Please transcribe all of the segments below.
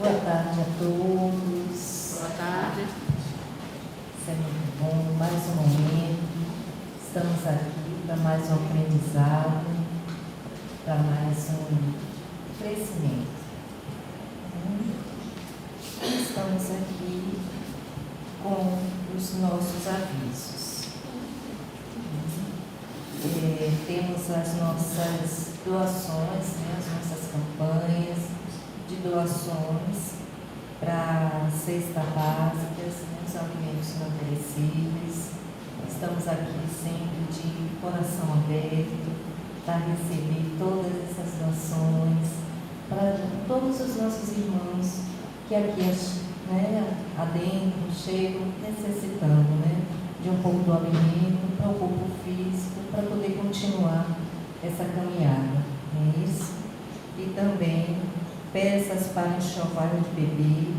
Boa tarde a todos. Boa tarde. Isso é muito bom, mais um momento. Estamos aqui para mais um aprendizado, para mais um crescimento. Estamos aqui com os nossos avisos. Temos as nossas doações, as nossas campanhas de doações para cesta básicas, os alimentos não perecíveis. Estamos aqui sempre de coração aberto para receber todas essas doações, para todos os nossos irmãos que aqui adentro chegam necessitando de um pouco do alimento, para o corpo físico, para poder continuar essa caminhada, não é isso? E também peças para enxoval de bebê,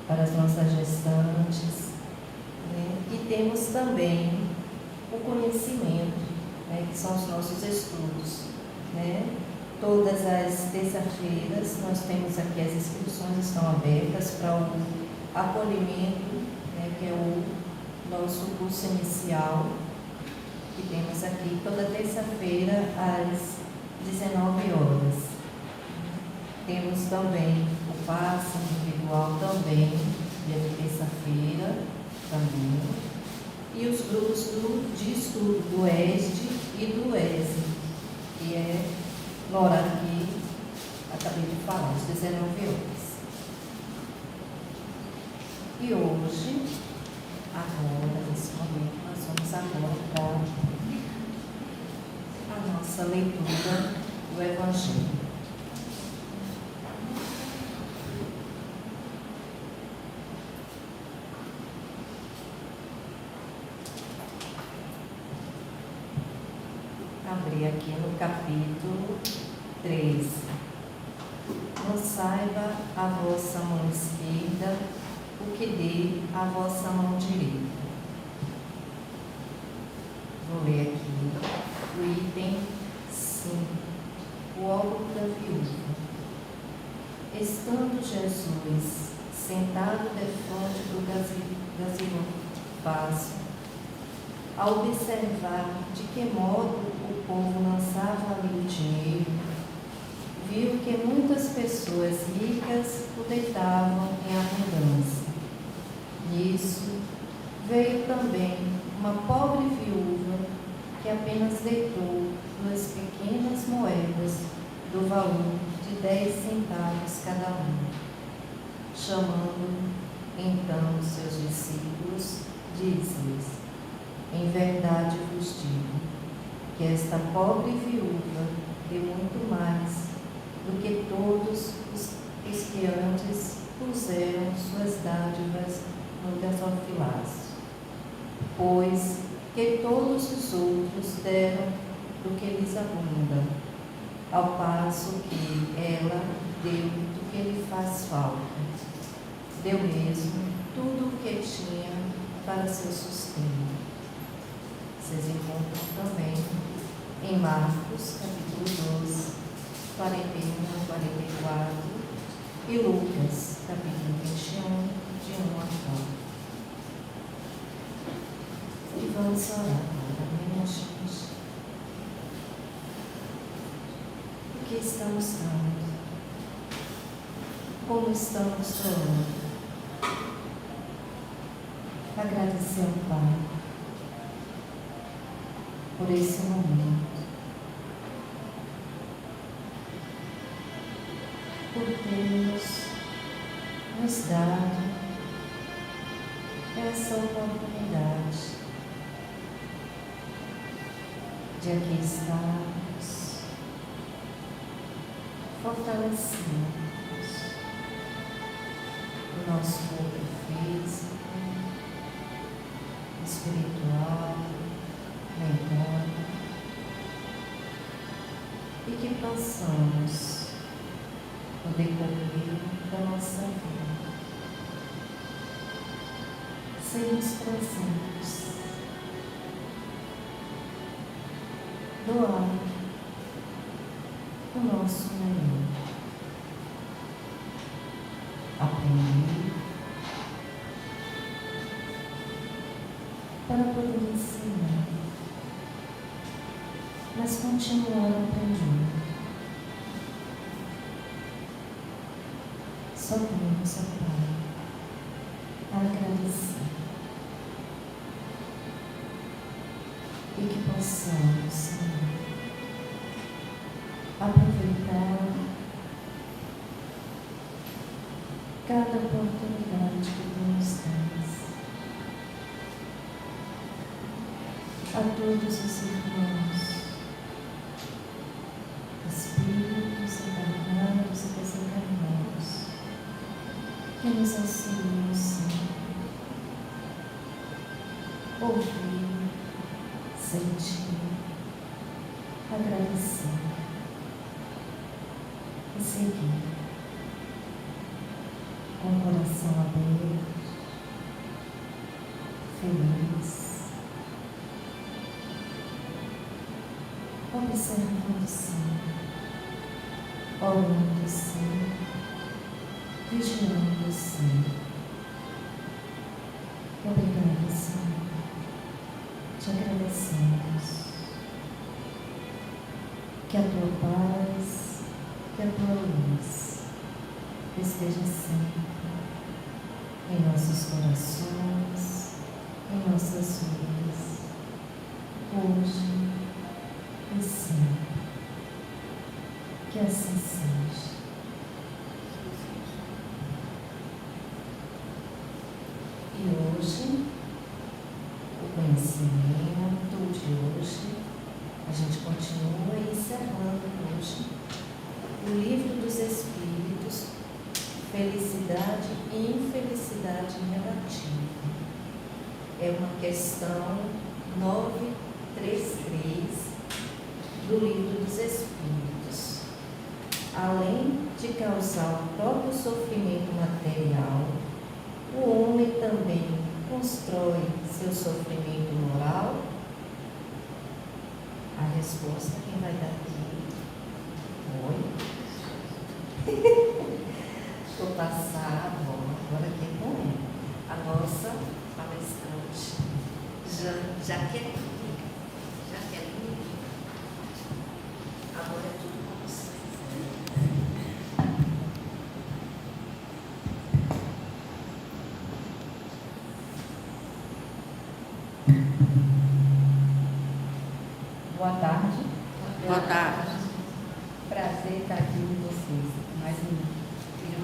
para as nossas gestantes, E temos também o conhecimento, que são os nossos estudos, Todas as terças-feiras nós temos aqui, as inscrições estão abertas para o acolhimento, que é o nosso curso inicial, que temos aqui toda terça-feira às 19 horas. Temos também o passe individual também, dia de terça-feira também. E os grupos de estudo do ESD e do ESE, que é no horário que acabei de falar, às 19 horas. E hoje, agora, nesse momento, nós vamos agora para a nossa leitura do Evangelho. Abri aqui no capítulo 13. Não saiba a vossa mão esquerda o que dê a vossa mão direita. Vou ler aqui o item 5, o óbolo da viúva. Estando Jesus sentado defronte do gasofilácio, ao observar de que modo o povo lançava ali o dinheiro, viu que muitas pessoas ricas o deitavam em abundância. Nisso veio também uma pobre viúva que apenas deitou 2 pequenas moedas do valor de 10 centavos cada uma. Chamando então os seus discípulos, disse-lhes: em verdade vos digo que esta pobre viúva deu muito mais do que todos os que antes puseram suas dádivas no gasofilácio, pois que todos os outros deram do que lhes abunda, ao passo que ela deu do que lhe faz falta. Deu mesmo tudo o que tinha para seu sustento. Vocês encontram também em Marcos, capítulo 12, 41 a 44, e Lucas, capítulo 21, de 1 a 4. E vamos orar agora, minha gente. O que estamos dando? Como estamos orando? Agradecer ao Pai por esse momento, por ter nos dado essa oportunidade de aqui estarmos fortalecidos o nosso corpo físico, espiritual, mental, e que possamos, no decorrer da nossa vida, sermos presentes, doar o nosso melhor, para poder ensinar, mas continuar aprendendo. Só temos, ó Pai, a agradecer e que possamos, Senhor, aproveitar cada oportunidade que tu nos dás. A todos os irmãos, espíritos encarnados e desencarnados, que nos auxiliam sempre, ouvir, sentir, agradecer e seguir com o coração aberto, feliz, observando sempre, orando sempre, vigiando sempre. Obrigada, Senhor. Te agradecemos. Que a tua paz, que a tua luz esteja sempre em nossos corações, em nossas vidas, hoje e sempre. Que assim seja. E hoje, o conhecimento de hoje, a gente continua encerrando hoje o Livro dos Espíritos, Felicidade e Infelicidade Relativa. É uma questão 933 do Livro dos Espíritos. Além de causar o próprio sofrimento material, o homem também constrói seu sofrimento moral? A resposta quem vai dar aqui? Oi? Vou passar agora aqui com ela, a nossa palestrante, Jaqueline. Agora é tudo com você. Boa tarde. Boa tarde. Prazer estar aqui com vocês. Mais um dia de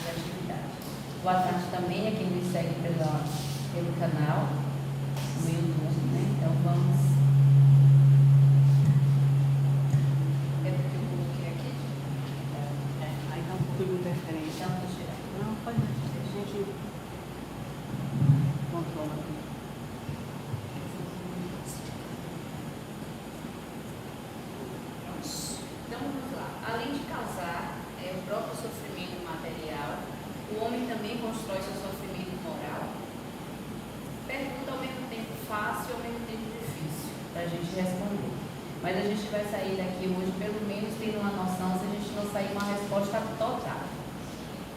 atividade. Boa tarde também a quem nos segue pelo canal, no YouTube, né? Então vamos. É porque eu coloquei aqui? Aí está um pouco de interferência. Então vou tirar. Não, pode deixar. A gente controla aqui. Então vamos lá. Além de causar o próprio sofrimento material, o homem também constrói seu sofrimento moral? Pergunta ao mesmo tempo fácil e ao mesmo tempo difícil para a gente responder. Mas a gente vai sair daqui hoje pelo menos tendo uma noção, se a gente não sair uma resposta total.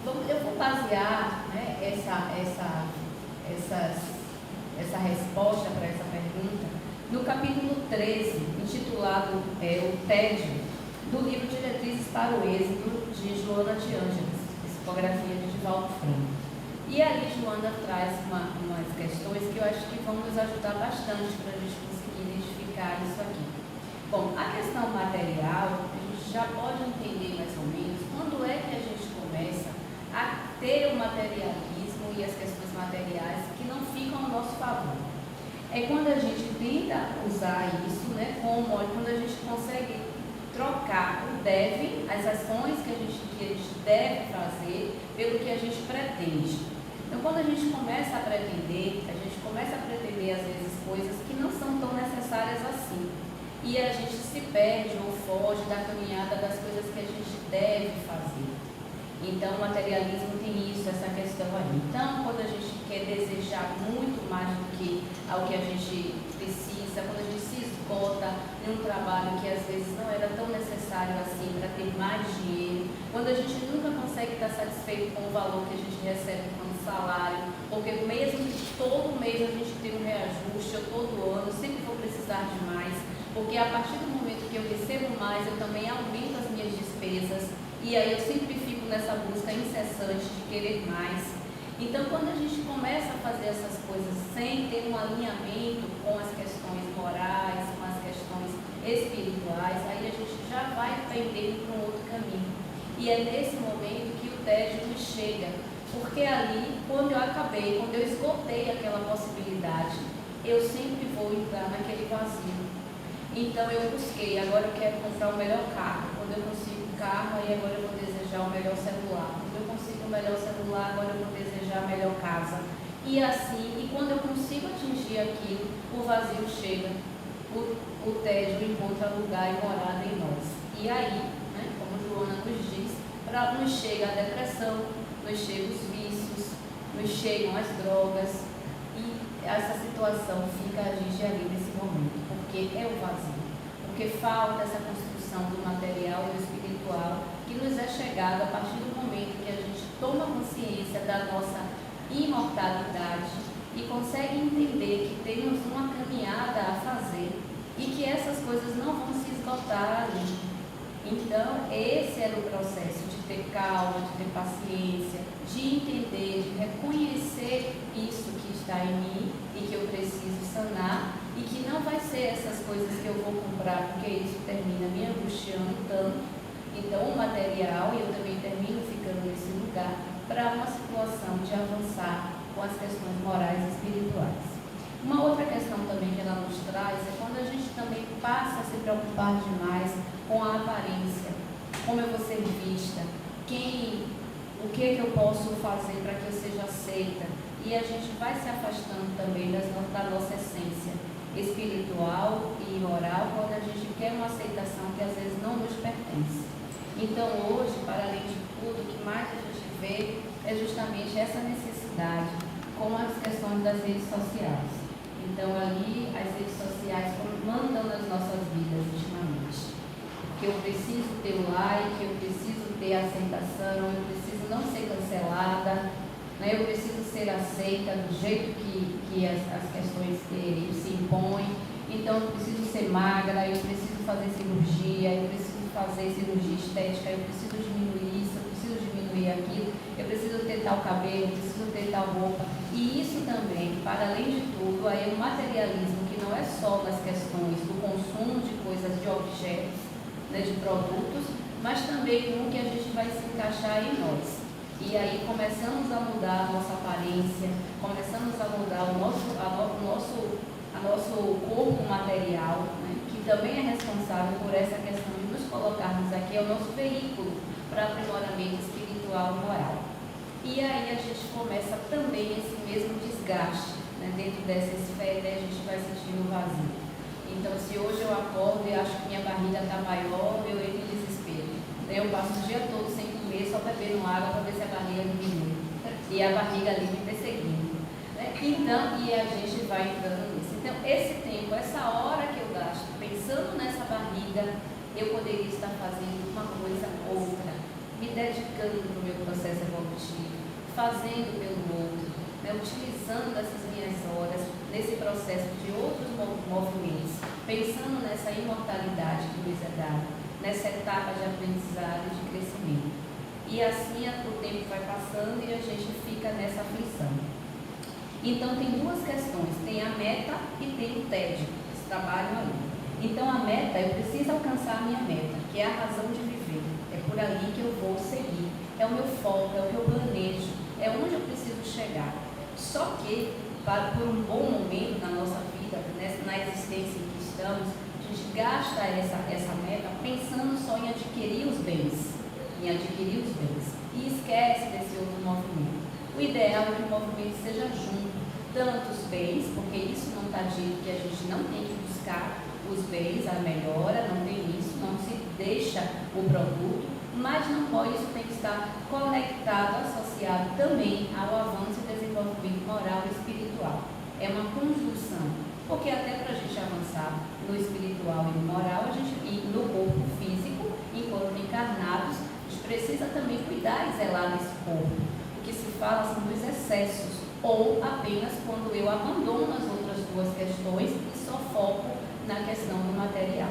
Eu vou basear, né, essa resposta para essa pergunta no capítulo 13, intitulado O Tédio, do livro Diretrizes para o Êxito, de Joana de Ângeles, psicografia de Divaldo Franco. E ali Joana traz umas questões que eu acho que vão nos ajudar bastante para a gente conseguir identificar isso aqui. Bom, a questão material, a gente já pode entender mais ou menos quando é que a gente começa a ter o materialismo e as questões materiais que não ficam ao nosso favor. É quando a gente tenta usar isso, né, quando a gente consegue trocar o deve, as ações que a gente deve fazer, pelo que a gente pretende. Então, quando a gente começa a pretender às vezes coisas que não são tão necessárias assim. E a gente se perde ou foge da caminhada das coisas que a gente deve fazer. Então, o materialismo tem isso, essa questão aí. Então, quando a gente quer desejar muito mais do que ao que a gente precisa, quando a gente se esgota em um trabalho que às vezes não era tão necessário assim para ter mais dinheiro, quando a gente nunca consegue estar satisfeito com o valor que a gente recebe quando salário, porque mesmo que todo mês a gente tenha um reajuste, ou todo ano, eu sempre vou precisar de mais, porque a partir do momento que eu recebo mais, eu também aumento as minhas despesas, e aí eu sempre fico nessa busca incessante de querer mais. Então, quando a gente começa a fazer essas coisas sem ter um alinhamento com as questões morais, com as questões espirituais, aí a gente já vai pendendo para um outro caminho. E é nesse momento que o tédio nos chega, porque ali, quando eu esgotei aquela possibilidade, eu sempre vou entrar naquele vazio. Então eu busquei, agora eu quero comprar o melhor carro. Quando eu consigo o carro, aí agora eu vou desejar o melhor celular. Quando eu consigo o melhor celular, agora eu vou desejar a melhor casa. E assim, e quando eu consigo atingir aquilo, o vazio chega, o tédio encontra lugar e morada em nós. E aí, né, como Joana nos diz, nos chega a depressão, nos chegam os vícios, nos chegam as drogas, e essa situação fica a gente ali nesse momento, porque é o vazio, porque falta essa construção do material e do espiritual que nos é chegado a partir do momento que a gente toma consciência da nossa imortalidade e consegue entender que temos uma caminhada a fazer e que essas coisas não vão se esgotar ali. Então, esse era o processo de ter calma, de ter paciência, de entender, de reconhecer isso que está em mim e que eu preciso sanar, e que não vai ser essas coisas que eu vou comprar, porque isso termina me angustiando tanto. Então, o material, e eu também termino ficando nesse lugar, para uma situação de avançar com as questões morais e espirituais. Uma outra questão também que ela nos traz é quando a gente também passa a se preocupar demais com a aparência, como eu vou ser vista, o que eu posso fazer para que eu seja aceita, e a gente vai se afastando também da nossa essência espiritual e moral quando a gente quer uma aceitação que às vezes não nos pertence. Então hoje, para além de tudo, o que mais a gente vê é justamente essa necessidade com as questões das redes sociais. Então ali as redes sociais mandam nas nossas vidas ultimamente. Que eu preciso ter o like, eu preciso ter a aceitação, eu preciso não ser cancelada, né? Eu preciso ser aceita do jeito que as questões se impõem. Então eu preciso ser magra, eu preciso fazer cirurgia, eu preciso fazer cirurgia estética, eu preciso diminuir isso, eu preciso diminuir aquilo, eu preciso ter tal cabelo, eu preciso ter tal roupa. E isso também, para além de tudo, aí é um materialismo que não é só nas questões do consumo de coisas, de objetos, né, de produtos, mas também com o que a gente vai se encaixar em nós. E aí começamos a mudar a nossa aparência, começamos a mudar o nosso corpo material, né, que também é responsável por essa questão de nos colocarmos aqui, é o nosso veículo para aprimoramento espiritual e moral. E aí a gente começa também esse mesmo desgaste, né, dentro dessa esfera, a gente vai sentindo vazio. Então, se hoje eu acordo e acho que minha barriga está maior, eu entro em desespero. Eu passo o dia todo sem comer, só bebendo água para ver se a barriga diminui. E a barriga ali me perseguindo. Né? Então, e a gente vai entrando nisso. Então, esse tempo, essa hora que eu gasto pensando nessa barriga, eu poderia estar fazendo uma coisa outra, me dedicando para o meu processo evolutivo, fazendo pelo outro, né? Utilizando essas minhas horas nesse processo de outros movimentos, pensando nessa imortalidade que nos é dada, nessa etapa de aprendizado e de crescimento. E assim o tempo vai passando e a gente fica nessa aflição. Então tem duas questões, tem a meta e tem o tédio, esse trabalho ali. Então a meta, eu preciso alcançar a minha meta, que é a razão de viver, é por ali que eu vou seguir, é o meu foco, é o que eu planejo, é onde eu preciso chegar. Só que, por um bom momento na nossa vida, na existência em que estamos, a gente gasta essa meta pensando só em adquirir os bens, e esquece desse outro movimento. O ideal é que o movimento seja junto, tanto os bens, porque isso não está dito que a gente não tem que buscar os bens, a melhora, não tem isso, não se deixa o produto, mas não pode, isso tem que estar conectado, associado também ao avanço e desenvolvimento moral e espiritual. É uma conjunção, porque até para a gente avançar no espiritual e no moral, e no corpo físico, enquanto encarnados, a gente precisa também cuidar e zelar desse corpo, que se fala são dos excessos, ou apenas quando eu abandono as outras duas questões e só foco na questão do material.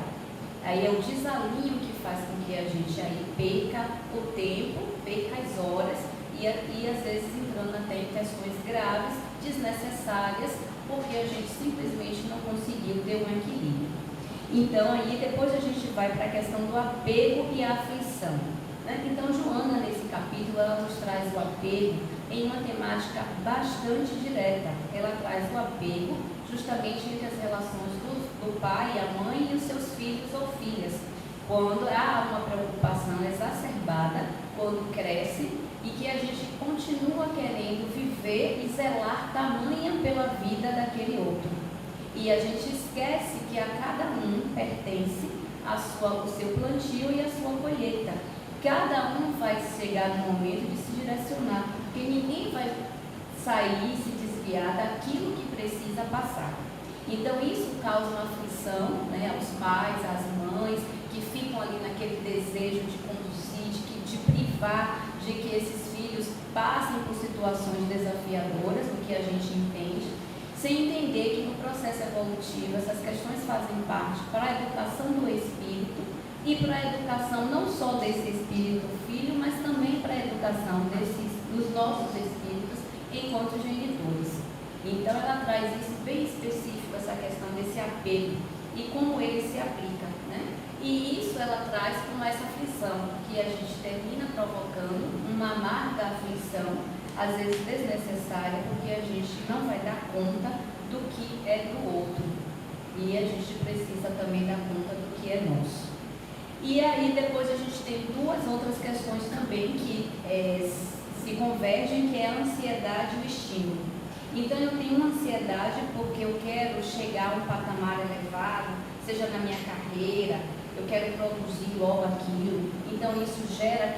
Aí é o desalinho que faz com que a gente aí perca o tempo, perca as horas e às vezes entrando até em questões graves, desnecessárias, porque a gente simplesmente não conseguiu ter um equilíbrio. Então aí depois a gente vai para a questão do apego e a afeição, né? Então Joana, nesse capítulo, ela nos traz o apego em uma temática bastante direta. Ela traz o apego justamente entre as relações do pai, a mãe e os seus filhos ou filhas, quando há uma preocupação exacerbada, quando cresce e que a gente continua querendo viver e zelar tamanha pela vida daquele outro. E a gente esquece que a cada um pertence o seu plantio e a sua colheita. Cada um vai chegar no momento de se direcionar, porque ninguém vai sair e se desviar daquilo que precisa passar. Então isso causa uma aflição, né, aos pais, às mães, que ficam ali naquele desejo de conduzir, de privar de que esses filhos passem por situações desafiadoras, no que a gente entende, sem entender que no processo evolutivo essas questões fazem parte para a educação do espírito e para a educação não só desse espírito filho, mas também para a educação dos nossos espíritos enquanto genitores. Então ela traz isso bem específico, essa questão desse apego e como ele se aplica, né? E isso ela traz com essa aflição, que a gente termina provocando uma amarga aflição, às vezes desnecessária, porque a gente não vai dar conta do que é do outro. E a gente precisa também dar conta do que é nosso. E aí depois a gente tem duas outras questões também que se convergem, que é a ansiedade e o estímulo. Então eu tenho uma ansiedade porque eu quero chegar a um patamar elevado, seja na minha carreira, eu quero produzir logo aquilo. Então isso gera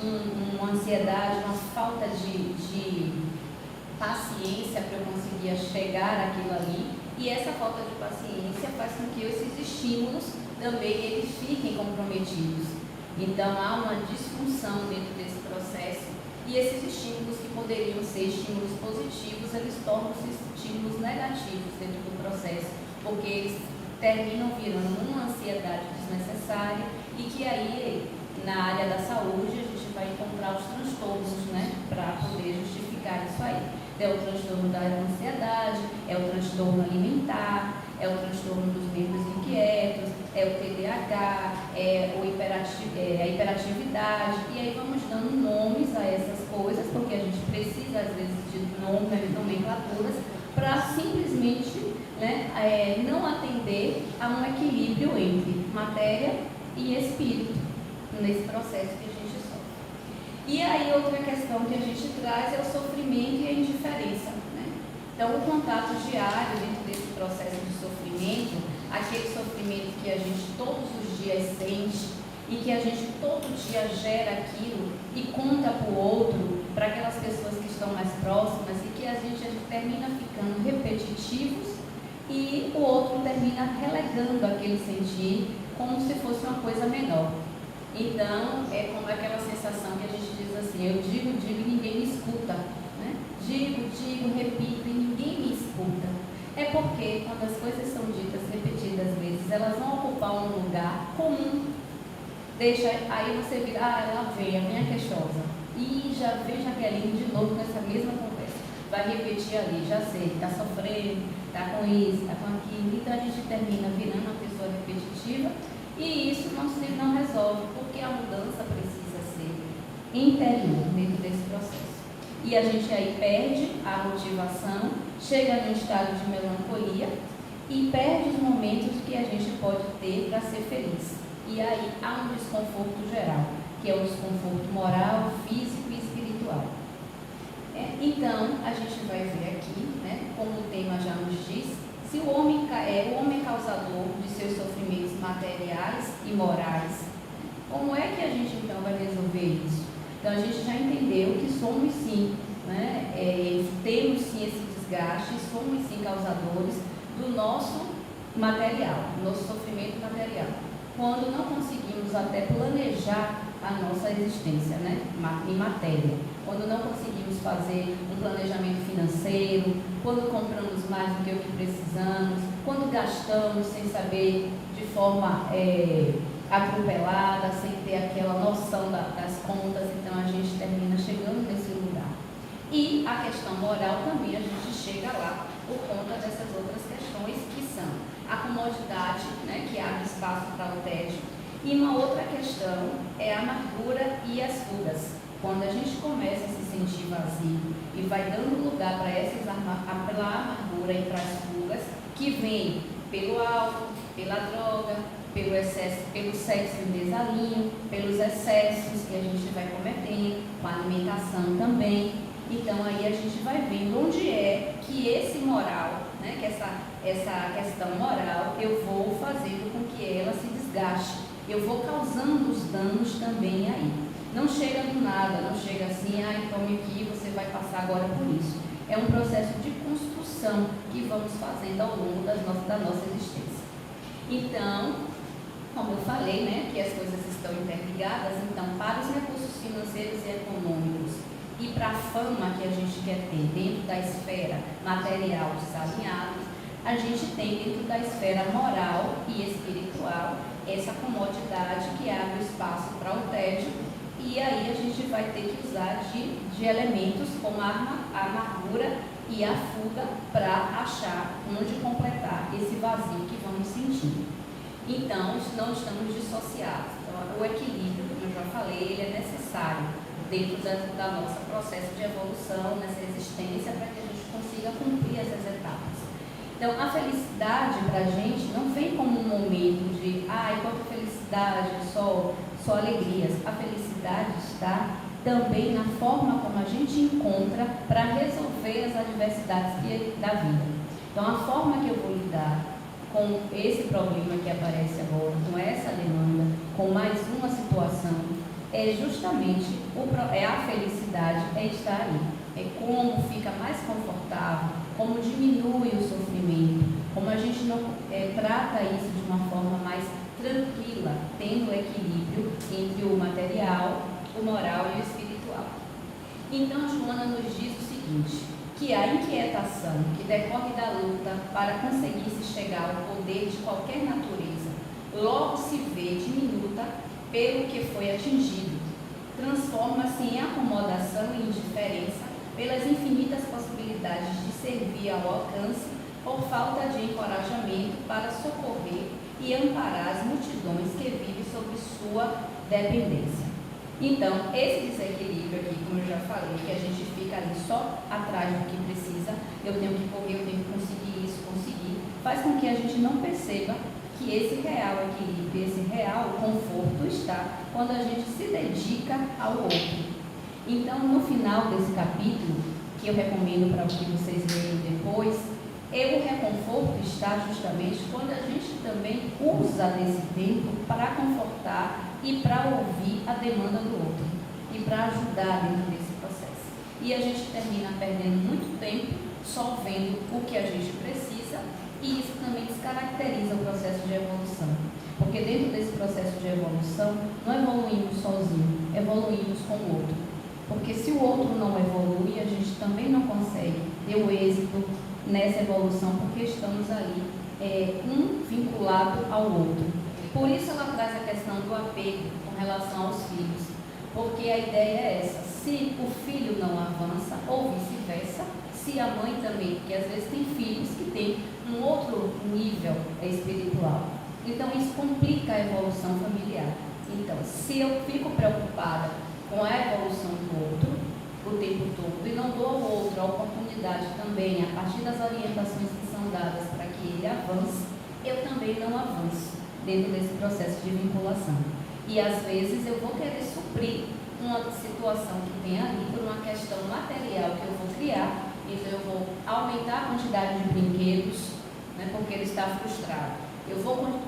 uma ansiedade, uma falta de paciência para eu conseguir chegar àquilo ali. E essa falta de paciência faz com que esses estímulos também eles fiquem comprometidos. Então há uma disfunção dentro desse processo. E esses estímulos que poderiam ser estímulos positivos, eles tornam-se estímulos negativos dentro do processo, porque eles terminam virando uma ansiedade desnecessária e que aí, na área da saúde, a gente vai encontrar os transtornos, né, para poder justificar isso aí. É o transtorno da ansiedade, é o transtorno alimentar, é o transtorno dos membros inquietos, é o TDAH, é a hiperatividade, e aí vamos dando nomes a essas coisas, porque a gente precisa, às vezes, de nomes, nomenclaturas, para simplesmente, né, não atender a um equilíbrio entre matéria e espírito, nesse processo que a gente sofre. E aí outra questão que a gente traz é o sofrimento e a indiferença, né? Então o contato diário dentro desse processo de sofrimento, aquele sofrimento que a gente todos os dias sente e que a gente todo dia gera aquilo e conta para o outro, para aquelas pessoas que estão mais próximas, e que a gente termina ficando repetitivos e o outro termina relegando aquele sentir como se fosse uma coisa menor. Então, é como aquela sensação que a gente diz assim, eu digo e ninguém me escuta, né? Digo, repito e ninguém me escuta. É porque quando as coisas são ditas repetidas vezes, elas vão ocupar um lugar comum. Aí você vira, ela veio, a minha queixosa. E já vejo a Jaqueline de novo com essa mesma conversa. Vai repetir ali, já sei, está sofrendo, está com isso, está com aquilo. Então a gente termina virando uma pessoa repetitiva. E isso não resolve, porque a mudança precisa ser interior dentro desse processo. E a gente aí perde a motivação, chega num estado de melancolia e perde os momentos que a gente pode ter para ser feliz. E aí há um desconforto geral, que é o desconforto moral, físico e espiritual. Então, a gente vai ver aqui, né, como o tema já nos diz, se o homem é causador de seus sofrimentos materiais e morais, como é que a gente então vai resolver isso? Então a gente já entendeu que somos sim, né, temos sim esse desgaste, somos sim causadores do nosso material, do nosso sofrimento material, quando não conseguimos até planejar a nossa existência, né, em matéria, quando não conseguimos fazer um planejamento financeiro, quando compramos mais do que o que precisamos, quando gastamos sem saber, de forma atropelada, sem ter aquela noção das contas, então a gente termina chegando nesse lugar. E a questão moral também a gente chega lá por conta dessas outras questões que são a comodidade, né, que abre espaço para o tédio, e uma outra questão é a amargura e as fugas. Quando a gente começa a se sentir vazio e vai dando lugar para pela amargura e para as fugas, que vem pelo álcool, pela droga, pelo excesso, pelo sexo em desalinho, pelos excessos que a gente vai cometendo, com a alimentação também. Então aí a gente vai vendo onde é que esse moral, né, que essa questão moral, eu vou fazendo com que ela se desgaste, eu vou causando os danos também aí. Não chega do nada, não chega assim, tome aqui, você vai passar agora por isso. É um processo de construção que vamos fazendo ao longo da nossa existência. Então, como eu falei, né, que as coisas estão interligadas, então, para os recursos financeiros e econômicos e para a fama que a gente quer ter dentro da esfera material desalinhada, a gente tem dentro da esfera moral e espiritual essa comodidade que abre espaço para o tédio, e aí a gente vai ter que usar de elementos como a amargura e a fuga para achar onde completar esse vazio que vamos sentir. Então, não estamos dissociados. Então, o equilíbrio, como eu já falei, ele é necessário dentro da nosso processo de evolução, nessa existência, para que a gente consiga cumprir essas etapas. Então, a felicidade para a gente não vem como um momento de, quanta felicidade, só alegrias. A felicidade está também na forma como a gente encontra para resolver as adversidades da vida. Então, a forma que eu vou lidar com esse problema que aparece agora, com essa demanda, com mais uma situação, é justamente a felicidade, é estar aí. É como fica mais confortável, como diminui o sofrimento, como a gente não trata isso de uma forma mais tranquila, tendo equilíbrio entre o material, o moral e o espiritual. Então, Joana nos diz o seguinte, que a inquietação que decorre da luta para conseguir se chegar ao poder de qualquer natureza, logo se vê diminuta pelo que foi atingido, transforma-se em acomodação e indiferença pelas infinitas possibilidades de servir ao alcance por falta de encorajamento para socorrer e amparar as multidões que vivem sob sua dependência. Então, esse desequilíbrio aqui, como eu já falei, que a gente fica ali só atrás do que precisa, eu tenho que correr, eu tenho que conseguir isso, faz com que a gente não perceba que esse real equilíbrio, esse real conforto está quando a gente se dedica ao outro. Então, no final desse capítulo, que eu recomendo para que vocês leiam depois, o reconforto está justamente quando a gente também usa desse tempo para confortar e para ouvir a demanda do outro e para ajudar dentro desse processo. E a gente termina perdendo muito tempo só vendo o que a gente precisa, e isso também descaracteriza o processo de evolução. Porque dentro desse processo de evolução, não evoluímos sozinhos, evoluímos com o outro. Porque se o outro não evolui, a gente também não consegue ter o êxito nessa evolução, porque estamos ali um vinculado ao outro. Por isso ela traz a questão do apego com relação aos filhos, porque a ideia é essa: se o filho não avança, ou vice-versa, se a mãe também, porque às vezes tem filhos que têm um outro nível espiritual, então isso complica a evolução familiar. Então, se eu fico preocupada com a evolução do outro o tempo todo e não dou ao outro a oportunidade também, a partir das orientações que são dadas para que ele avance, eu também não avanço dentro desse processo de vinculação. E às vezes eu vou querer suprir uma situação que tem ali por uma questão material que eu vou criar, então eu vou aumentar a quantidade de brinquedos, né, porque ele está frustrado.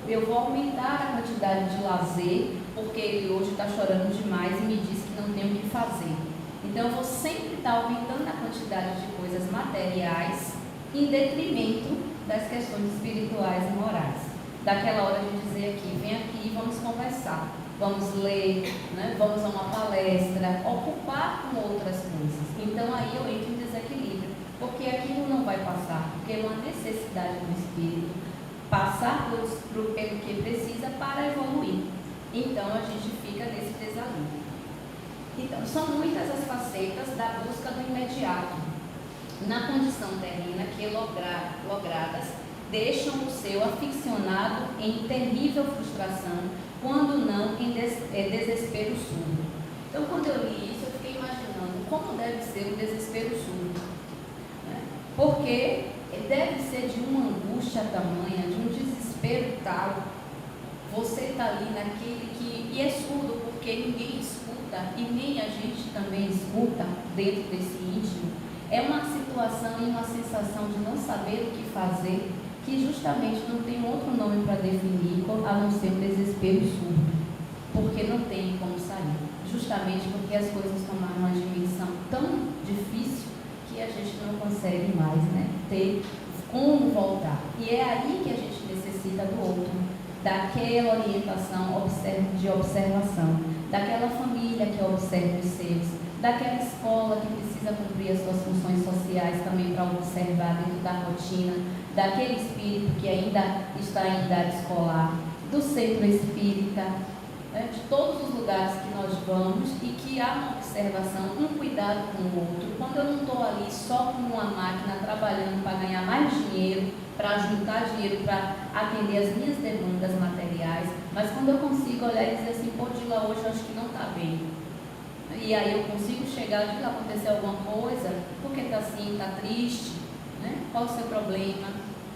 Eu vou aumentar a quantidade de lazer, porque ele hoje está chorando demais e me diz que não tem o que fazer. Então, eu vou sempre estar aumentando a quantidade de coisas materiais em detrimento das questões espirituais e morais. Daquela hora de dizer aqui, vem aqui e vamos conversar. vamos ler, né? Vamos a uma palestra, ocupar com outras coisas. Então aí eu entro em desequilíbrio, porque aquilo não vai passar, porque é uma necessidade do espírito passar pelo que precisa para evoluir. Então a gente fica nesse desalinho. Então, são muitas as facetas da busca do imediato na condição terrena que logradas deixam o seu aficionado em terrível frustração, quando não em desespero surdo. Então, quando eu li isso, eu fiquei imaginando como deve ser o desespero surdo, né? Porque deve ser de uma angústia tamanha, de um desespero tal. Você está ali naquele que... E é surdo porque ninguém escuta, e nem a gente também escuta dentro desse íntimo. É uma situação e uma sensação de não saber o que fazer, que justamente não tem outro nome para definir, a não ser o desespero surdo, porque não tem como sair, justamente porque as coisas tomaram uma dimensão tão difícil que a gente não consegue mais, né, ter como voltar. E é aí que a gente necessita do outro, daquela orientação de observação, daquela família que observa os seus, daquela escola que precisa cumprir as suas funções sociais também para observar dentro da rotina, daquele espírito que ainda está em idade escolar, do centro espírita, né, de todos os lugares que nós vamos e que há uma observação, um cuidado com o outro. Quando eu não estou ali só com uma máquina trabalhando para ganhar mais dinheiro, para juntar dinheiro para atender as minhas demandas materiais, mas quando eu consigo olhar e dizer assim, pô, Dila, hoje eu acho que não está bem. E aí eu consigo chegar, de acontecer alguma coisa, porque está assim, está triste, né? Qual o seu problema?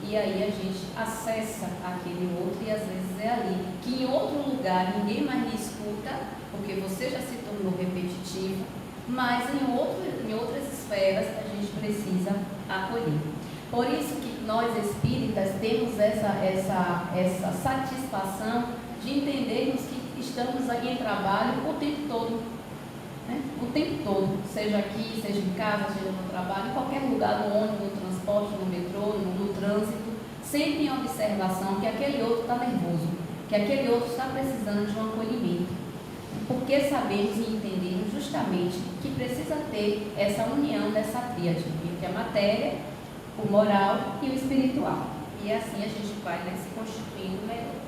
E aí a gente acessa aquele outro e às vezes é ali, que em outro lugar ninguém mais me escuta, porque você já se tornou repetitivo, mas em outras esferas a gente precisa acolher. Por isso que nós espíritas temos essa satisfação de entendermos que estamos aqui em trabalho o tempo todo, né? O tempo todo, seja aqui, seja em casa, seja no trabalho, em qualquer lugar, no ônibus, no transporte, no metrô, no trânsito, sempre em observação que aquele outro está nervoso, que aquele outro está precisando de um acolhimento, porque sabemos e entendemos justamente que precisa ter essa união dessa tríade, entre a matéria, o moral e o espiritual, e assim a gente vai, né, se constituindo melhor.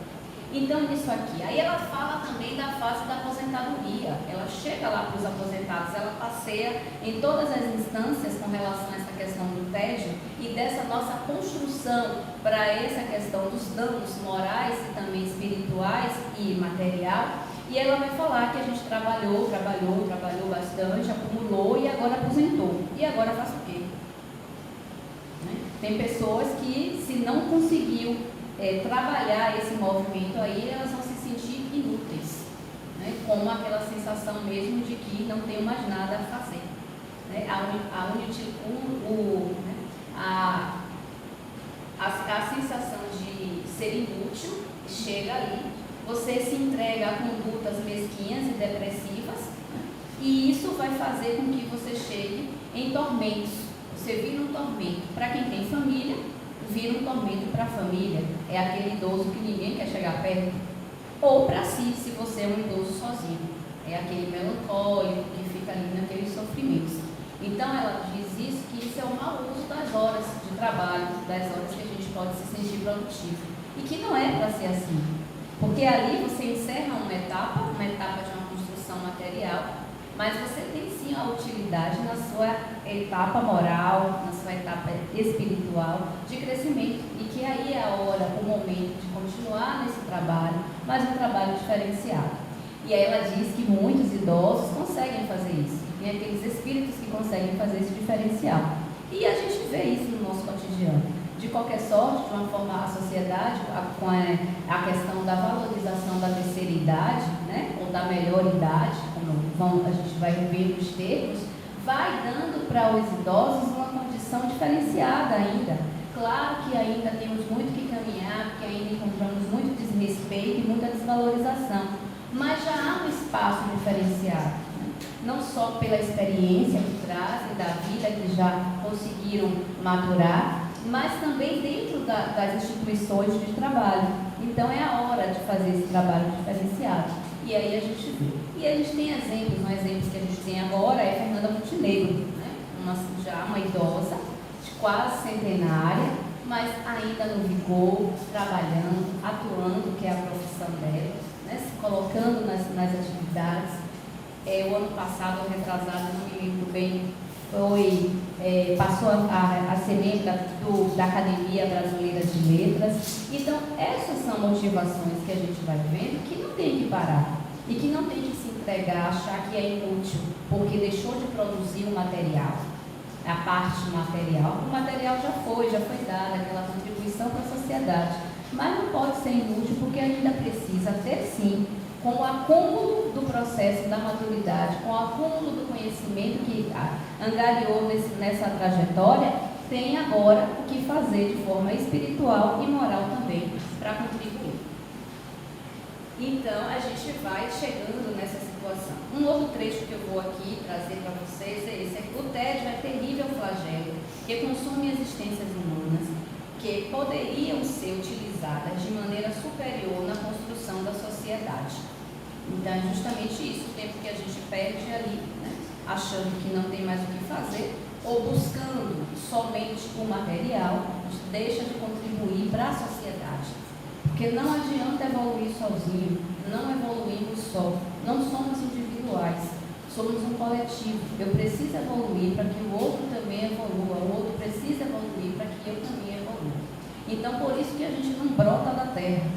Então, nisso aqui, aí ela fala também da fase da aposentadoria, ela chega lá para os aposentados, ela passeia em todas as instâncias com relação a essa questão do tédio e dessa nossa construção para essa questão dos danos morais e também espirituais e material, e ela vai falar que a gente trabalhou bastante, acumulou e agora aposentou, e agora faz o quê? Né? Tem pessoas que, se não conseguiu trabalhar esse movimento aí, elas vão se sentir inúteis, né? Com aquela sensação mesmo de que não tem mais nada a fazer, né? A sensação de ser inútil chega ali, você se entrega a condutas mesquinhas e depressivas, né? E isso vai fazer com que você chegue em tormentos, você vira um tormento para quem tem família, vira um tormento para a família, é aquele idoso que ninguém quer chegar perto, ou para si, se você é um idoso sozinho, é aquele melancólico que fica ali naqueles sofrimentos. Então ela diz isso, que isso é o mau uso das horas de trabalho, das horas que a gente pode se sentir produtivo, e que não é para ser assim, porque ali você encerra uma etapa de uma construção material, mas você tem sim a utilidade na sua etapa moral, na sua etapa espiritual de crescimento, e que aí é a hora, o momento de continuar nesse trabalho, mas um trabalho diferenciado. E aí ela diz que muitos idosos conseguem fazer isso, tem aqueles espíritos que conseguem fazer esse diferencial, e a gente vê isso no nosso cotidiano. De qualquer sorte, de uma forma, a sociedade, com a questão da valorização da terceira idade, né, ou da melhor idade, como a gente vai ver os termos, vai dando para os idosos uma condição diferenciada ainda. Claro que ainda temos muito que caminhar, porque ainda encontramos muito desrespeito e muita desvalorização, mas já há um espaço diferenciado, né? Não só pela experiência que trazem da vida, que já conseguiram maturar, mas também dentro das instituições de trabalho. Então é a hora de fazer esse trabalho diferenciado. E aí a gente vê. E a gente tem exemplos, um exemplo que a gente tem agora é Fernanda Montenegro, né? Já uma idosa, de quase centenária, mas ainda no vigor, trabalhando, atuando, que é a profissão dela, né? Se colocando nas atividades. O ano passado, ou retrasado, não me lembro bem, passou a ser membro da Academia Brasileira de Letras. Então, essas são motivações que a gente vai vendo que não tem que parar e que não tem que se entregar, achar que é inútil porque deixou de produzir o material, a parte material. O material já foi dado, aquela contribuição para a sociedade, mas não pode ser inútil porque ainda precisa ter, sim, com o acúmulo do processo da maturidade, com o acúmulo do conhecimento que angariou nessa trajetória, tem agora o que fazer de forma espiritual e moral também para contribuir. Então, a gente vai chegando nessa situação. Um outro trecho que eu vou aqui trazer para vocês é esse. O tédio é terrível flagelo que consome existências humanas que poderiam ser utilizadas de maneira superior na construção da sociedade. Então, é justamente isso, o tempo que a gente perde ali, né, achando que não tem mais o que fazer, ou buscando somente o material, a gente deixa de contribuir para a sociedade. Porque não adianta evoluir sozinho, não evoluímos só, não somos individuais, somos um coletivo. Eu preciso evoluir para que o outro também evolua, o outro precisa evoluir para que eu também evolua. Então, por isso que a gente não brota da terra.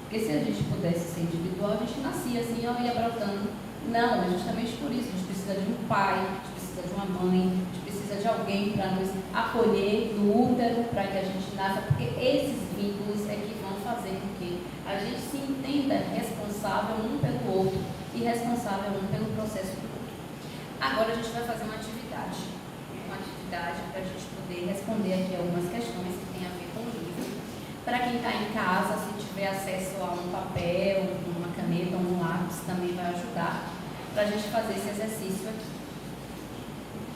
Porque se a gente pudesse ser individual, a gente nascia assim, ó, ia brotando. Não, é justamente por isso. A gente precisa de um pai, a gente precisa de uma mãe, a gente precisa de alguém para nos acolher no útero, para que a gente nasça, porque esses vínculos é que vão fazer com que a gente se entenda responsável um pelo outro e responsável um pelo processo do outro. Agora a gente vai fazer uma atividade para a gente poder responder aqui algumas questões que tem a ver com o livro. Para quem está em casa, se tiver acesso a um papel, uma caneta ou um lápis, também vai ajudar para a gente fazer esse exercício aqui.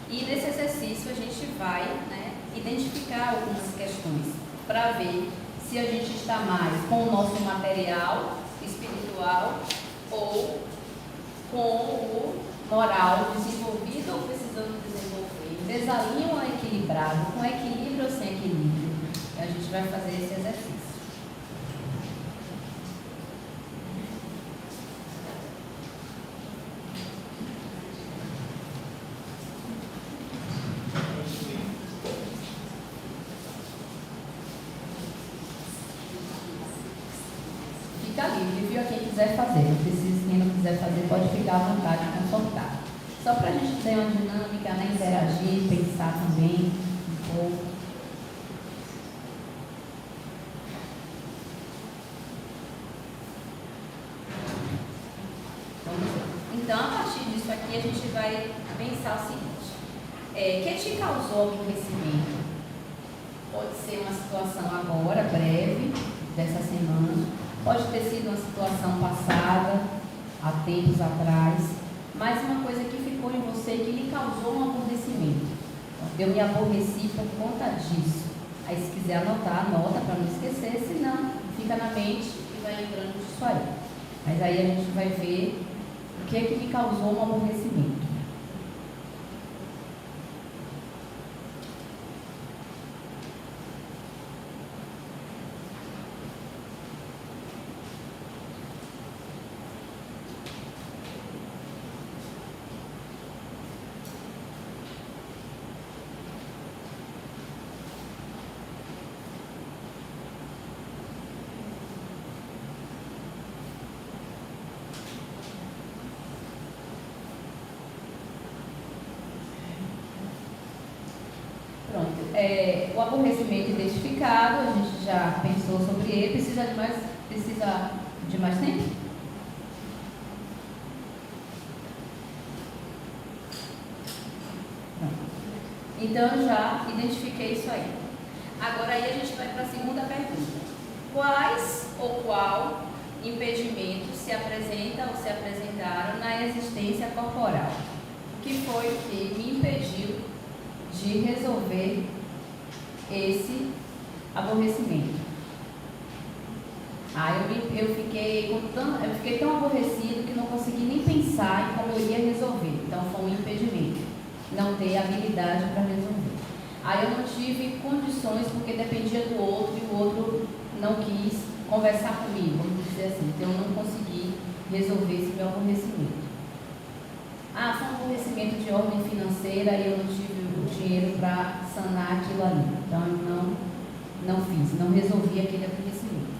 E nesse exercício a gente vai, né, identificar algumas questões para ver se a gente está mais com o nosso material espiritual ou com o moral desenvolvido ou precisando desenvolver. Desalinho ou equilibrado? Com equilíbrio ou sem equilíbrio? A gente vai fazer esse exercício. Fica livre, viu? A quem quiser fazer. Não precisa, quem não quiser fazer pode ficar à vontade, confortável. Só para a gente ter uma dinâmica, né? Interagir, pensar também um pouco. Então, a partir disso aqui, a gente vai pensar o seguinte: que te causou aborrecimento? Pode ser uma situação agora, breve, dessa semana, pode ter sido uma situação passada, há tempos atrás, mas uma coisa que ficou em você que lhe causou um aborrecimento. Eu me aborreci por conta disso. Aí, se quiser anotar, anota para não esquecer, senão fica na mente e vai lembrando disso aí. Mas aí a gente vai ver o que é que me causou um aborrecimento. Pronto, o aborrecimento identificado, a gente já pensou sobre ele. Precisa de mais tempo? Pronto. Então, eu já identifiquei isso aí. Agora aí a gente vai para a segunda pergunta. Quais ou qual impedimento se apresenta ou se apresentaram na existência corporal? O que foi que me impediu de resolver esse aborrecimento? Eu me eu fiquei tão aborrecido que não consegui nem pensar em como eu ia resolver. Então foi um impedimento, não ter habilidade para resolver. Aí eu não tive condições porque dependia do outro e o outro não quis conversar comigo, vamos dizer assim. Então eu não consegui resolver esse meu aborrecimento. Foi um aborrecimento de ordem financeira e eu não tive o dinheiro para sanar aquilo ali. Então eu não fiz, não resolvi aquele aborrecimento.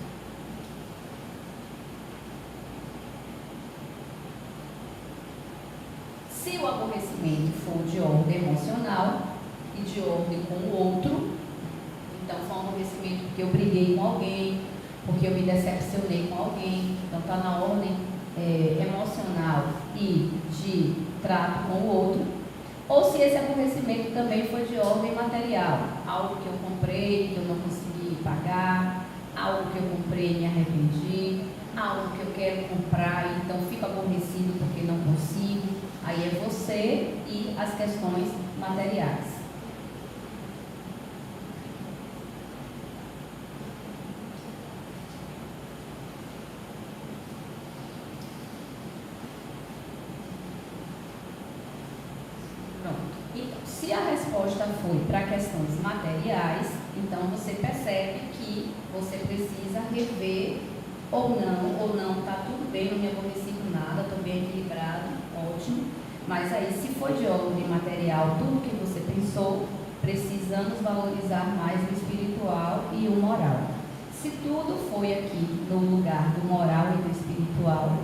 Se o aborrecimento for de ordem emocional e de ordem com o outro, então foi um aborrecimento porque eu briguei com alguém, porque eu me decepcionei com alguém, então está na ordem emocional e de trato com o outro, ou se esse aborrecimento também foi de ordem material, algo que eu comprei, que eu não consegui pagar, algo que eu comprei e me arrependi, algo que eu quero comprar e então fico aborrecido porque não consigo. Aí é você e as questões materiais. Pronto. Então, se a resposta foi para questões materiais, então você percebe que você precisa rever ou não, está tudo bem, não me aborreci com nada, estou bem equilibrado, ótimo. Mas aí, se for de ordem material, tudo que você pensou, precisamos valorizar mais o espiritual e o moral. Se tudo foi aqui no lugar do moral e do espiritual,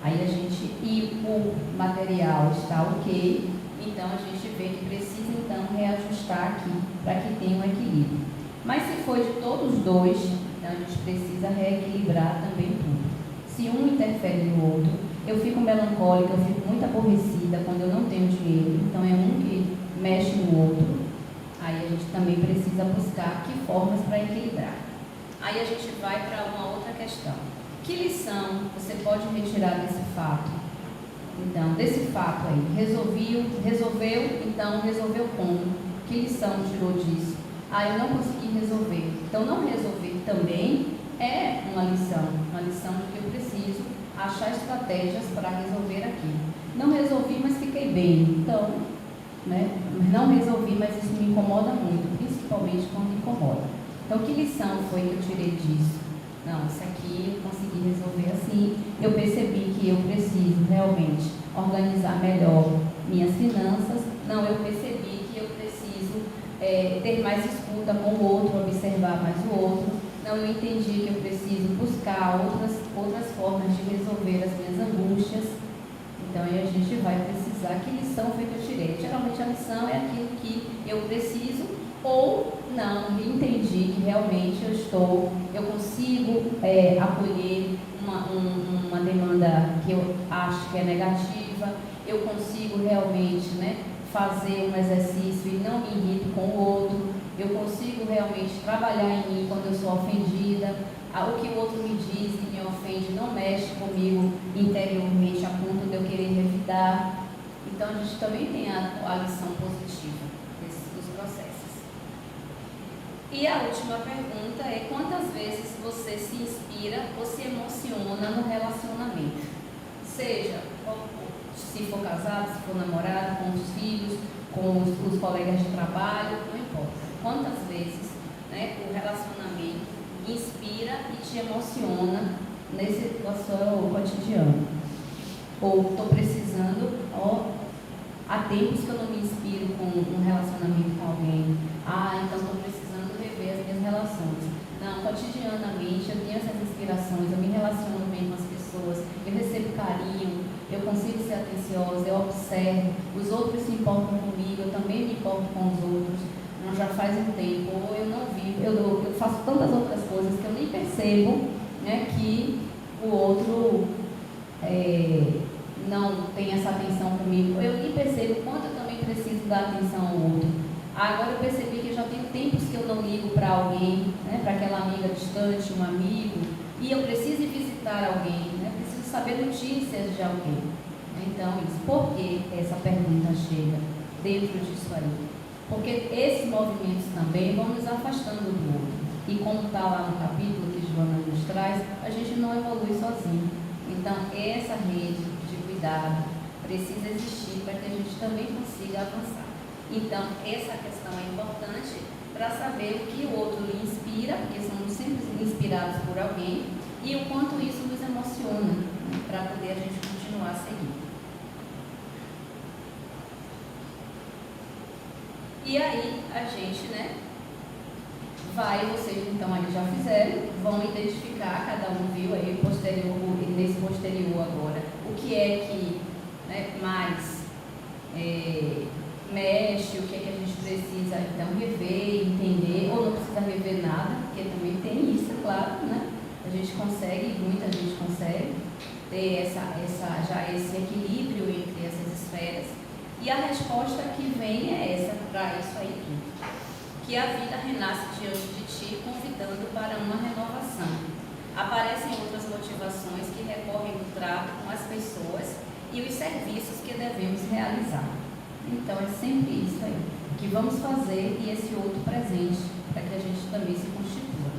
aí a gente, e o material está ok, então a gente vê que precisa então reajustar aqui, para que tenha um equilíbrio. Mas se for de todos os dois, então a gente precisa reequilibrar também tudo. Se um interfere no outro, eu fico melancólica, eu fico muito aborrecida quando eu não tenho dinheiro, então é um que mexe no outro. Aí a gente também precisa buscar que formas para equilibrar. Aí a gente vai para uma outra questão. Que lição você pode retirar desse fato? Então, desse fato aí, resolveu, então resolveu como? Que lição tirou disso? Eu não consegui resolver. Então, não resolver também é uma lição de que eu preciso achar estratégias para resolver aqui. Não resolvi, mas fiquei bem. Então, não resolvi, mas isso me incomoda muito, principalmente quando me incomoda. Então, que lição foi que eu tirei disso? Não, isso aqui eu consegui resolver assim. Eu percebi que eu preciso realmente organizar melhor minhas finanças. Não, eu percebi que eu preciso ter mais escuta com o outro, observar mais o outro. Não, eu entendi que eu preciso buscar outras formas de resolver as minhas angústias. Então, aí a gente vai precisar. Que lição foi que eu tirei? Geralmente a lição é aquilo que eu preciso ou não, entendi que realmente eu consigo acolher uma demanda que eu acho que é negativa, eu consigo realmente fazer um exercício e não me irrito com o outro, eu consigo realmente trabalhar em mim quando eu sou ofendida, o que o outro me diz e me ofende não mexe comigo interiormente a ponto de eu querer revidar. Então a gente também tem a lição positiva dos processos. E a última pergunta é: quantas vezes você se inspira ou se emociona no relacionamento? Seja, se for casado, se for namorado, com os filhos, com os colegas de trabalho, não importa. Quantas vezes o relacionamento inspira e te emociona nesse seu cotidiano? Ou estou precisando, há tempos que eu não me inspiro com um relacionamento com alguém. Então estou precisando rever as minhas relações. Não, cotidianamente eu tenho essas inspirações, eu me relaciono bem com as pessoas, eu recebo carinho, eu consigo ser atenciosa, eu observo, os outros se importam comigo, eu também me importo com os outros. Não, já faz um tempo, ou eu não vivo, eu faço tantas outras coisas que eu nem percebo que o outro não tem essa atenção comigo. Eu nem percebo quanto eu também preciso dar atenção ao outro. Agora eu percebi que já tem tempos que eu não ligo para alguém, para aquela amiga distante, um amigo, e eu preciso ir visitar alguém, preciso saber notícias de alguém. Então, por que essa pergunta chega dentro disso aí? Porque esses movimentos também vão nos afastando do outro. E como está lá no capítulo que Joana nos traz, a gente não não evolui sozinho. Então, essa rede de cuidado precisa existir para que a gente também consiga avançar. Então, essa questão é importante para saber o que o outro lhe inspira, porque somos sempre inspirados por alguém, e o quanto isso nos emociona, né, para poder a gente continuar seguindo. E aí, a gente, né, vocês então aí já fizeram, vão identificar, cada um viu aí nesse posterior agora, o que é que, né, mais mexe, o que é que a gente precisa então rever, entender, ou não precisa rever nada, porque também tem isso, é claro, né? A gente consegue, muita gente consegue ter já esse equilíbrio entre essas esferas. E a resposta que vem é essa, para isso aí tudo. Que a vida renasce diante de ti, convidando para uma renovação. Aparecem outras motivações que recorrem do trato com as pessoas e os serviços que devemos realizar. Então, é sempre isso aí, que vamos fazer e esse outro presente, para que a gente também se constitua.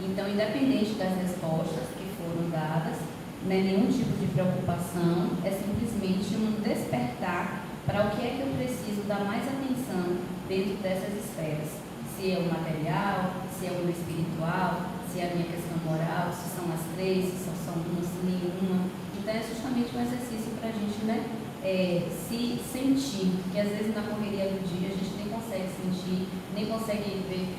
Então, independente das respostas que foram dadas, não é nenhum tipo de preocupação, é simplesmente um despertar para o que é que eu preciso dar mais atenção dentro dessas esferas. Se é o material, se é o espiritual, se é a minha questão moral, se são as três, se são duas, se nenhuma. Então, é justamente um exercício para a gente, né, se sentir, porque às vezes na correria do dia a gente nem consegue sentir, nem consegue ver,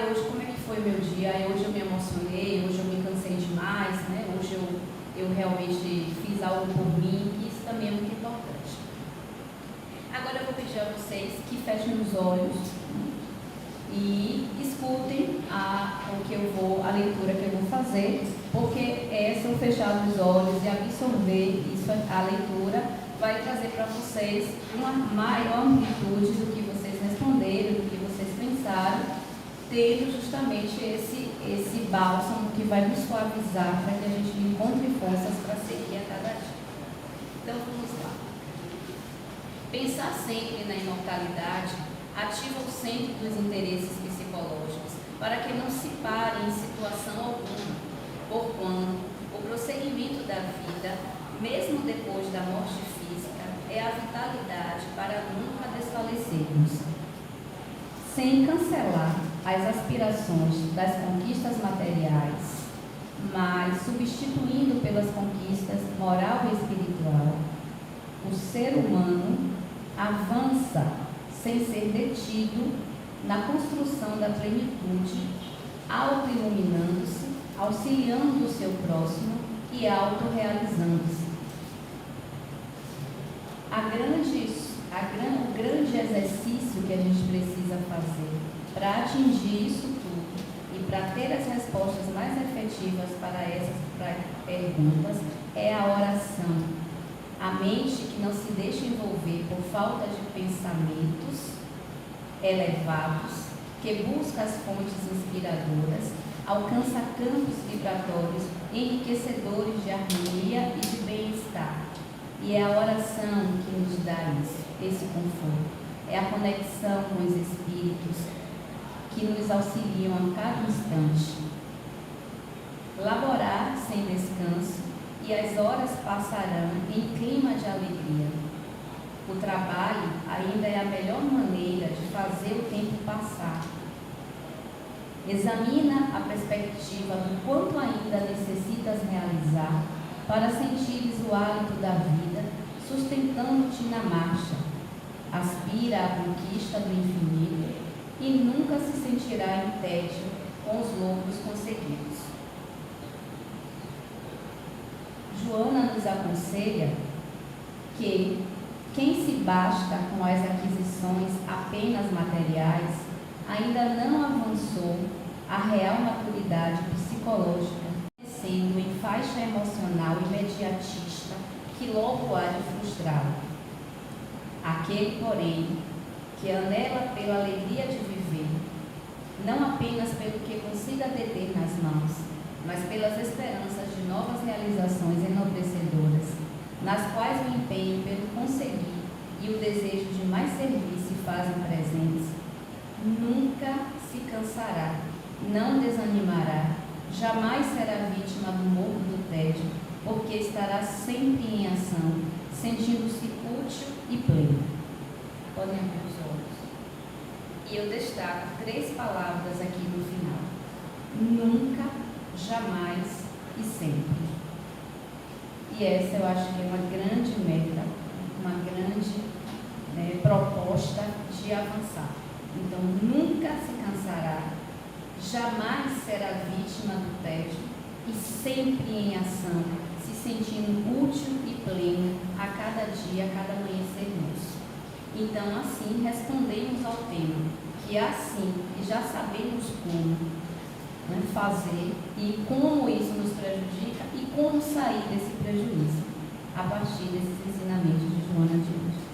hoje como é que foi o meu dia, hoje eu me emocionei, hoje eu me cansei demais, né? Hoje eu realmente fiz algo por mim, e isso também é muito importante. Agora eu vou pedir a vocês que fechem os olhos e escutem a leitura que eu vou fazer, porque essa, o fechar dos olhos e absorver isso, a leitura, vai trazer para vocês uma maior amplitude do que vocês responderam, do que vocês pensaram, tendo justamente esse bálsamo que vai nos suavizar para que a gente encontre forças para seguir a cada dia. Então vamos lá. Pensar sempre na imortalidade ativa o centro dos interesses psicológicos para que não se pare em situação alguma, porquanto o prosseguimento da vida, mesmo depois da morte física, é a vitalidade para nunca desfalecermos. Sem cancelar as aspirações das conquistas materiais, mas substituindo pelas conquistas moral e espiritual, o ser humano avança sem ser detido na construção da plenitude, auto-iluminando-se, auxiliando o seu próximo e autorrealizando-se. O grande exercício que a gente precisa fazer para atingir isso tudo e para ter as respostas mais efetivas para essas perguntas é a oração. A mente que não se deixa envolver por falta de pensamentos elevados, que busca as fontes inspiradoras, alcança campos vibratórios enriquecedores de harmonia e de bem-estar. E é a oração que nos dá esse conforto. É a conexão com os espíritos que nos auxiliam a cada instante. Laborar sem descanso e as horas passarão em clima de alegria. O trabalho ainda é a melhor maneira de fazer o tempo passar. Examina a perspectiva do quanto ainda necessitas realizar para sentires o hálito da vida, sustentando-te na marcha. Aspira à conquista do infinito e nunca se sentirá em tédio com os loucos conseguidos. Joana nos aconselha que quem se basta com as aquisições apenas materiais ainda não avançou a real maturidade psicológica, sendo em faixa emocional imediatista que logo há de frustrá-lo. Aquele, porém, que anela pela alegria de viver, não apenas pelo que consiga deter nas mãos, mas pelas esperanças de novas realizações enobrecedoras, nas quais o empenho pelo conseguir e o desejo de mais servir se fazem presentes, nunca se cansará, não desanimará jamais será vítima do morro do tédio, porque estará sempre em ação, sentindo-se útil e pleno. Podem abrir os olhos. E eu destaco 3 palavras aqui no final: nunca, jamais e sempre. E essa eu acho que é uma grande meta, uma grande proposta de avançar. Então, nunca se cansará, jamais será vítima do tédio e sempre em ação, se sentindo útil e pleno a cada dia, a cada amanhecer nosso. Então, assim, respondemos ao tema, que assim, e já sabemos como fazer e como isso nos prejudica e como sair desse prejuízo, a partir desses ensinamentos de Joana de Ângeles.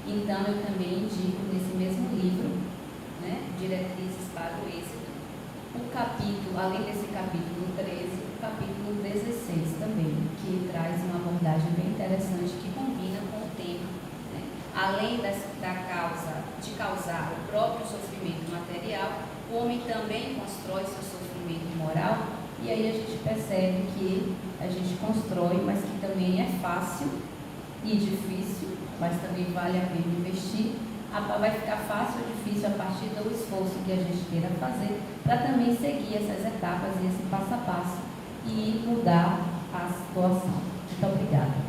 Então, eu também indico nesse mesmo livro, Diretrizes para o Êxito, o capítulo, além desse capítulo 13, o capítulo 16 também, que traz uma abordagem bem interessante que combina com o tema. Além da causa de causar o próprio sofrimento material, o homem também constrói seu sofrimento moral, e aí a gente percebe que a gente constrói, mas que também é fácil e difícil, mas também vale a pena investir. Vai ficar fácil ou difícil a partir do esforço que a gente queira fazer, para também seguir essas etapas e esse passo a passo e mudar a situação. Muito obrigada.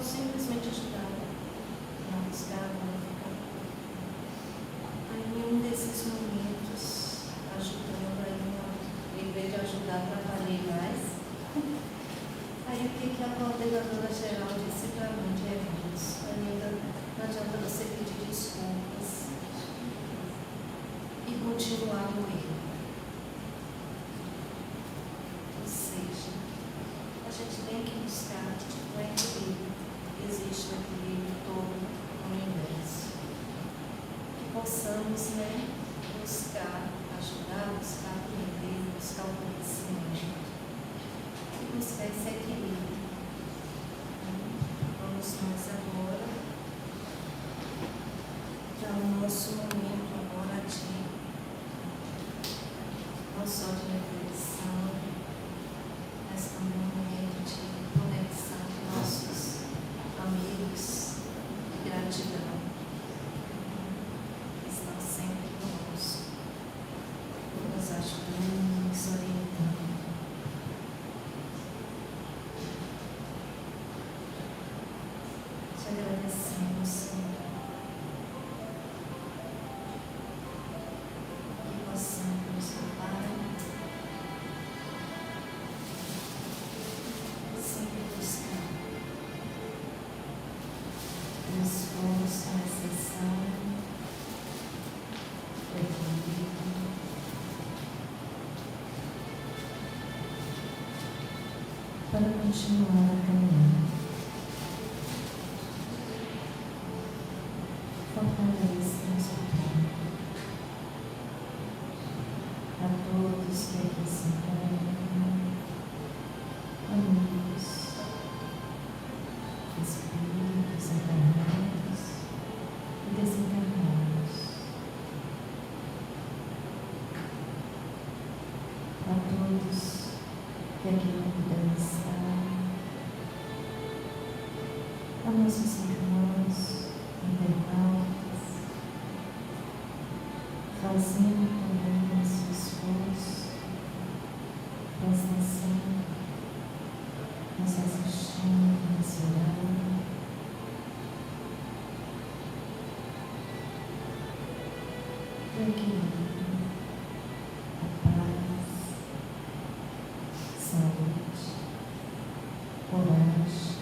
Simplesmente ajudar, não buscar, não ficar. Aí, em um desses momentos, ajudando, aí, em vez de ajudar, atrapalhei mais. Aí, o que a coordenadora geral disse para mim, Anitta, não adianta você pedir desculpas e continuar no erro. Ou seja, a gente tem que buscar o equilíbrio. Existe um equilíbrio todo no universo. Que possamos buscar, ajudar, buscar aprender, buscar o conhecimento e buscar esse equilíbrio. Vamos nós agora para o nosso momento agora de não só de reflexão, mas também um momento de conexão com nossos amigos e gratidão que estão sempre conosco, nos ajudando, nos orientando. Te agradecemos, Senhor, que possamos, Pai, sempre buscar o esforço, a exceção, o equilíbrio, para continuar a caminhar. Fortalecemos o Pai a todos que aqui se encontram, amigos, espíritos encarnados e desencarnados, a todos que aqui não puderam estar, a nossos irmãos, internautas, fazendo também esse esforço, presta atenção, nos assistindo, respirando. O equilíbrio, a paz, saúde, coragem,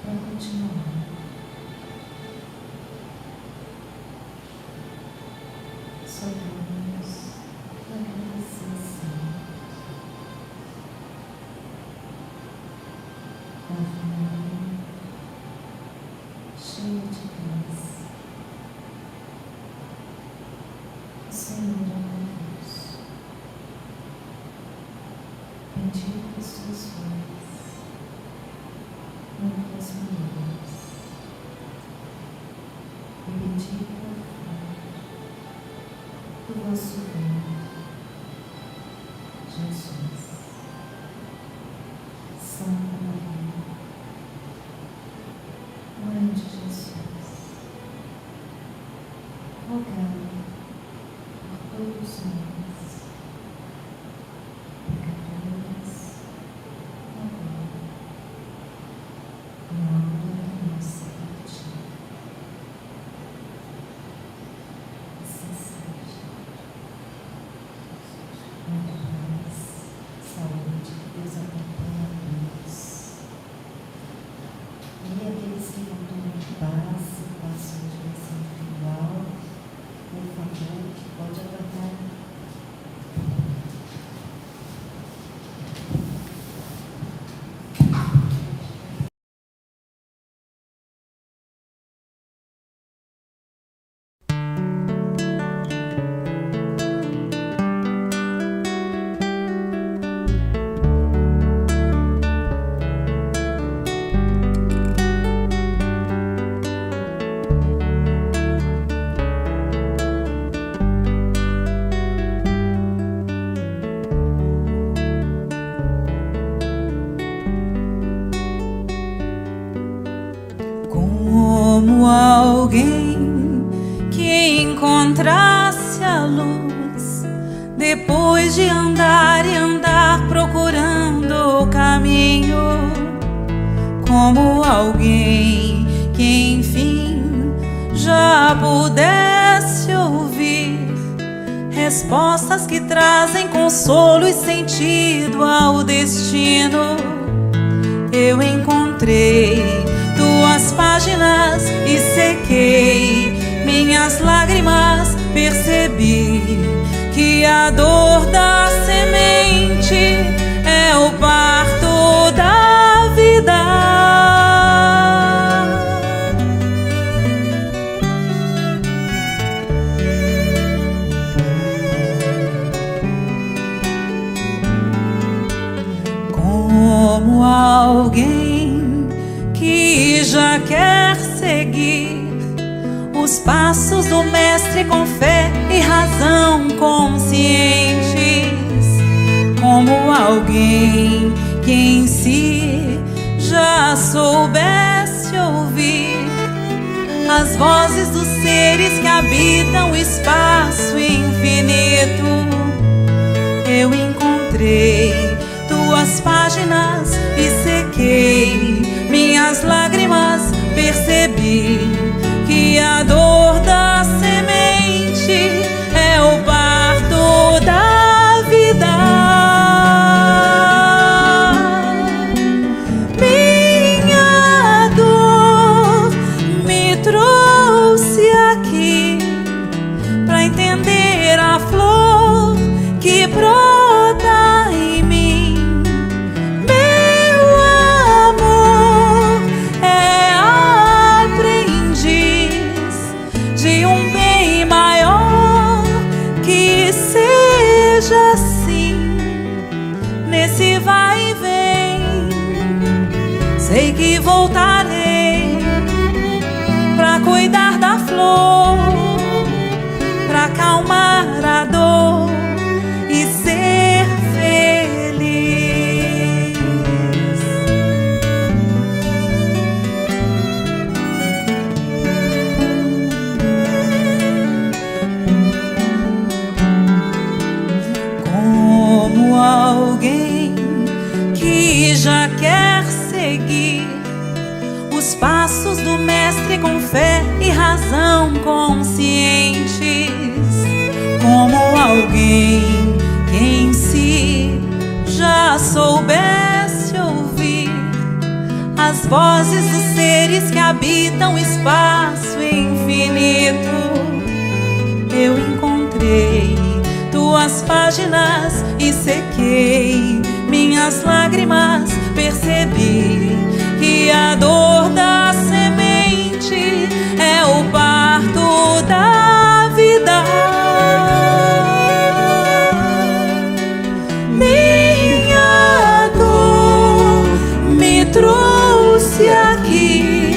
para continuar. Só vamos agradecer sempre, confiando, cheio de graça. O Senhor é Deus, bendito suas flores, muitas mulheres, e bendita a flor do vosso ventre, Jesus. Santa Maria, Mãe de Jesus, rogai por todos nós, pecadores, agora e na hora da nossa partida. Assim seja. Muita paz, saúde, que Deus acompanhe a todos. E aqueles que não tomam passe, passam de direção individual, por favor, pode aguardar. Como alguém que encontrasse a luz, depois de andar e andar procurando o caminho. Como alguém que enfim já pudesse ouvir respostas que trazem consolo e sentido ao destino. Eu encontrei tuas páginas e sequei minhas lágrimas, percebi que a dor da semente é o parto da vida. Como alguém que já quer seguir os passos do Mestre com fé e razão conscientes, como alguém que em si já soubesse ouvir as vozes dos seres que habitam o espaço infinito. Eu encontrei tuas páginas e sequei minhas lágrimas, percebi que a dor da semente é o parto da vida. Minha dor me trouxe aqui pra entender a flor que brota em mim. Meu amor é apreendido passos do Mestre com fé e razão conscientes, como alguém que em si já soubesse ouvir as vozes dos seres que habitam o espaço infinito. Eu encontrei tuas páginas e sequei minhas lágrimas, percebi que a dor da semente é o parto da vida. Minha dor me trouxe aqui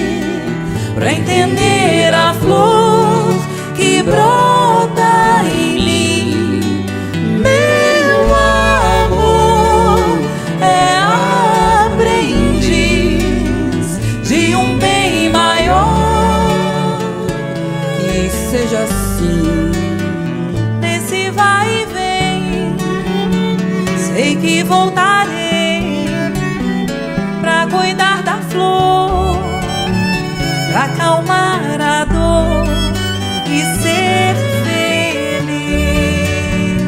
pra entender a flor que brota em mim. Meu amor é aprendiz de um bem maior. Que seja assim. Nesse vai e vem, sei que voltarei pra cuidar da flor, pra acalmar a dor e ser feliz.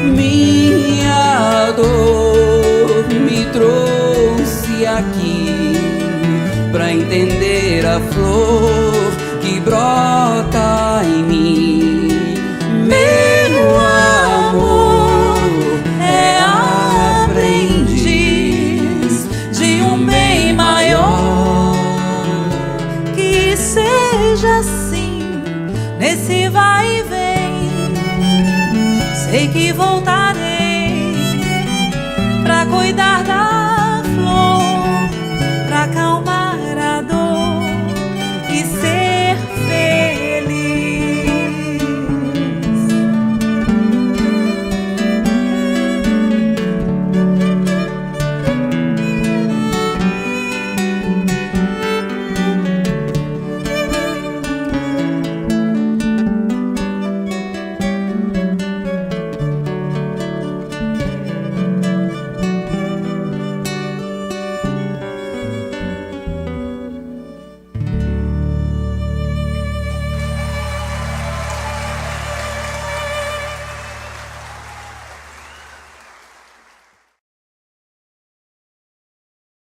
Minha dor me trouxe aqui pra entender a flor que brota em mim. Meu amor é aprendiz de um bem maior. Que seja assim, nesse vai e vem, sei que voltarei pra cuidar da